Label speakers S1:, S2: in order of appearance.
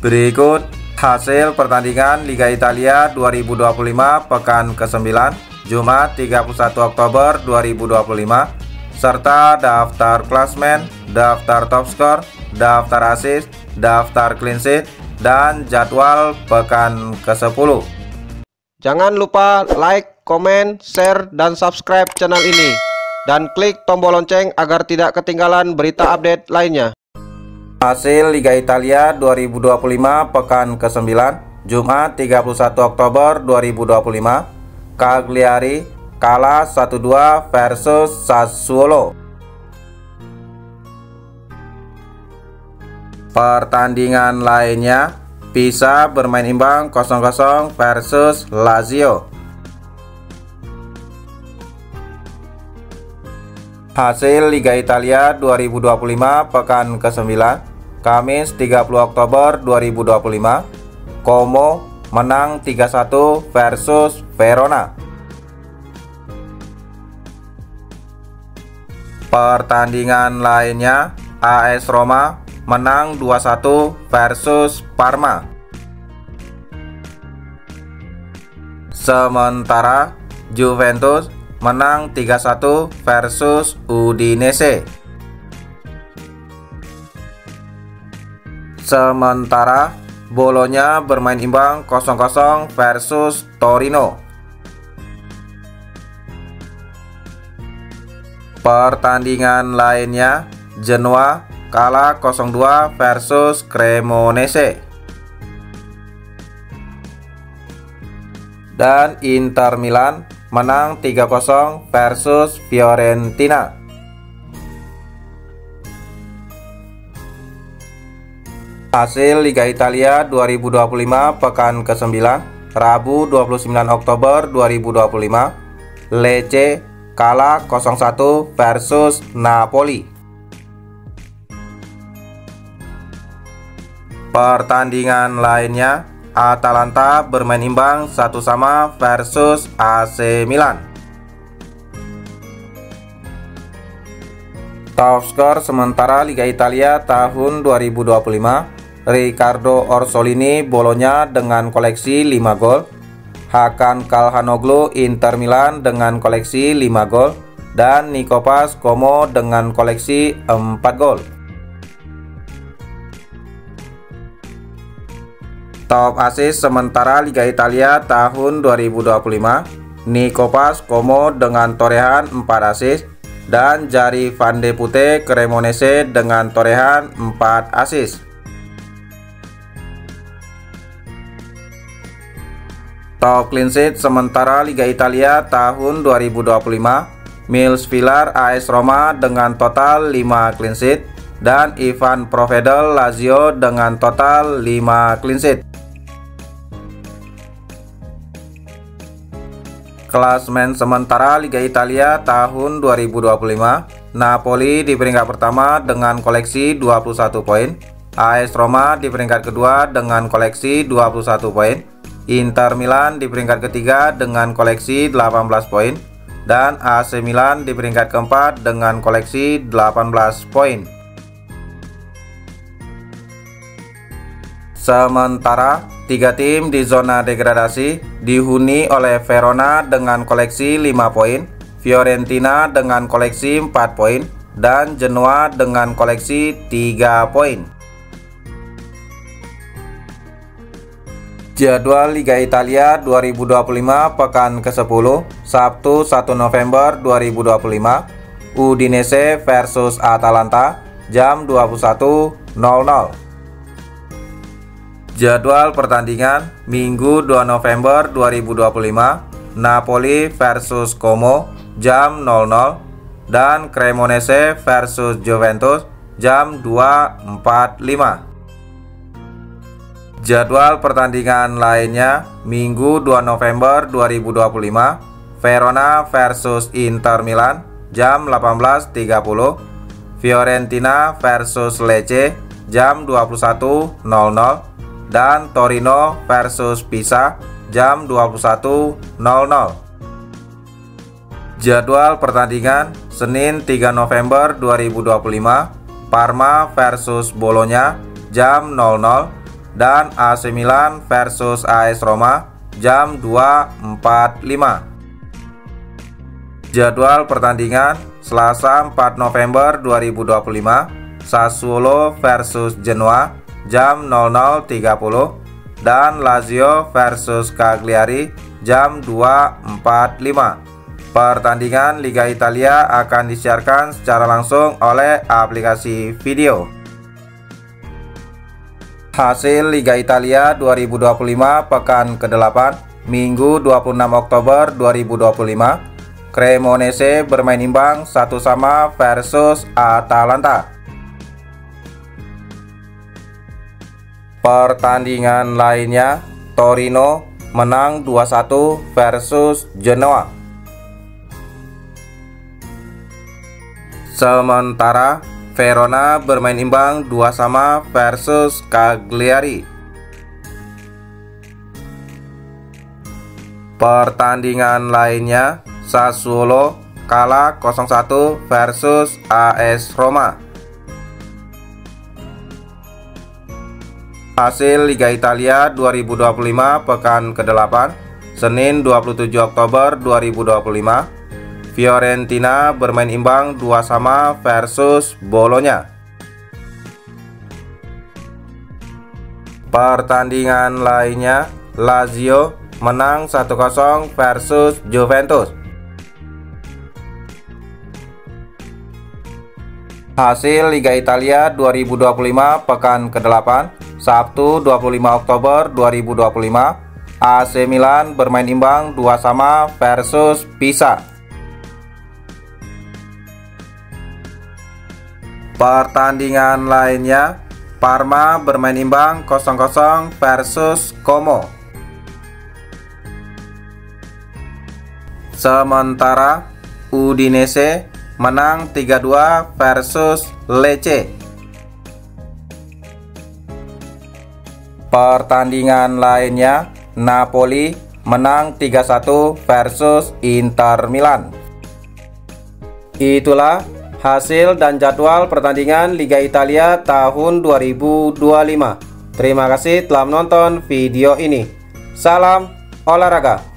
S1: Berikut hasil pertandingan Liga Italia 2025 pekan ke-9 Jumat 31 Oktober 2025 serta daftar klasmen, daftar top skor, daftar assist, daftar clean sheet, dan jadwal pekan ke-10.
S2: Jangan lupa like, komen, share, dan subscribe channel ini dan klik tombol lonceng agar tidak ketinggalan berita update lainnya.
S1: Hasil Liga Italia 2025 pekan ke-9 Jumat 31 Oktober 2025. Cagliari kalah 1-2 versus Sassuolo. Pertandingan lainnya, Pisa bermain imbang 0-0 versus Lazio. Hasil Liga Italia 2025 pekan ke-9 Kamis 30 Oktober 2025. Como menang 3-1 versus Verona. Pertandingan lainnya, AS Roma menang 2-1 versus Parma. Sementara Juventus menang 3-1 versus Udinese. Sementara Bologna bermain imbang 0-0 versus Torino. Pertandingan lainnya, Genoa kalah 0-2 versus Cremonese. Dan Inter Milan menang 3-0 versus Fiorentina. Hasil Liga Italia 2025 pekan ke-9 Rabu 29 Oktober 2025. Lecce kalah 0-1 versus Napoli. Pertandingan lainnya, Atalanta bermain imbang 1-1 versus AC Milan. Top skor sementara Liga Italia tahun 2025, Riccardo Orsolini Bologna dengan koleksi 5 gol, Hakan Calhanoglu Inter Milan dengan koleksi 5 gol, dan Nikolas Como dengan koleksi 4 gol. Top assist sementara Liga Italia tahun 2025, Nikolas Como dengan torehan 4 assist dan Jari Van de Putte Cremonese dengan torehan 4 assist. Top clean sheet sementara Liga Italia tahun 2025, Mils Villar AS Roma dengan total 5 clean sheet dan Ivan Provedel Lazio dengan total 5 clean sheet. Klasmen sementara Liga Italia tahun 2025, Napoli di peringkat pertama dengan koleksi 21 poin, AS Roma di peringkat kedua dengan koleksi 21 poin, Inter Milan di peringkat ketiga dengan koleksi 18 poin, dan AC Milan di peringkat keempat dengan koleksi 18 poin. Sementara 3 tim di zona degradasi dihuni oleh Verona dengan koleksi 5 poin, Fiorentina dengan koleksi 4 poin, dan Genoa dengan koleksi 3 poin. Jadwal Liga Italia 2025 pekan ke-10 Sabtu 1 November 2025, Udinese versus Atalanta jam 21.00. Jadwal pertandingan Minggu 2 November 2025, Napoli versus Como jam 00 dan Cremonese versus Juventus jam 2.45. Jadwal pertandingan lainnya Minggu 2 November 2025, Verona versus Inter Milan jam 18.30, Fiorentina versus Lecce jam 21.00, dan Torino versus Pisa jam 21.00. Jadwal pertandingan Senin 3 November 2025, Parma versus Bologna jam 00 dan AC Milan versus AS Roma jam 2.45. Jadwal pertandingan Selasa 4 November 2025, Sassuolo versus Genoa jam 00.30 dan Lazio versus Cagliari jam 2.45. Pertandingan Liga Italia akan disiarkan secara langsung oleh aplikasi video. Hasil Liga Italia 2025 pekan ke-8 Minggu 26 Oktober 2025. Cremonese bermain imbang 1-1 versus Atalanta. Pertandingan lainnya, Torino menang 2-1 versus Genoa. Sementara Verona bermain imbang 2-2 versus Cagliari. Pertandingan lainnya, Sassuolo kalah 0-1 versus AS Roma. Hasil Liga Italia 2025 pekan ke-8 Senin 27 Oktober 2025. Fiorentina bermain imbang 2-2 versus Bologna. Pertandingan lainnya, Lazio menang 1-0 versus Juventus. Hasil Liga Italia 2025 pekan ke-8 Sabtu 25 Oktober 2025. AC Milan bermain imbang 2-2 versus Pisa. Pertandingan lainnya, Parma bermain imbang 0-0 versus Como. Sementara Udinese menang 3-2 versus Lecce. Pertandingan lainnya, Napoli menang 3-1 versus Inter Milan. Itulah hasil dan jadwal pertandingan Liga Italia tahun 2025. Terima kasih telah menonton video ini. Salam olahraga.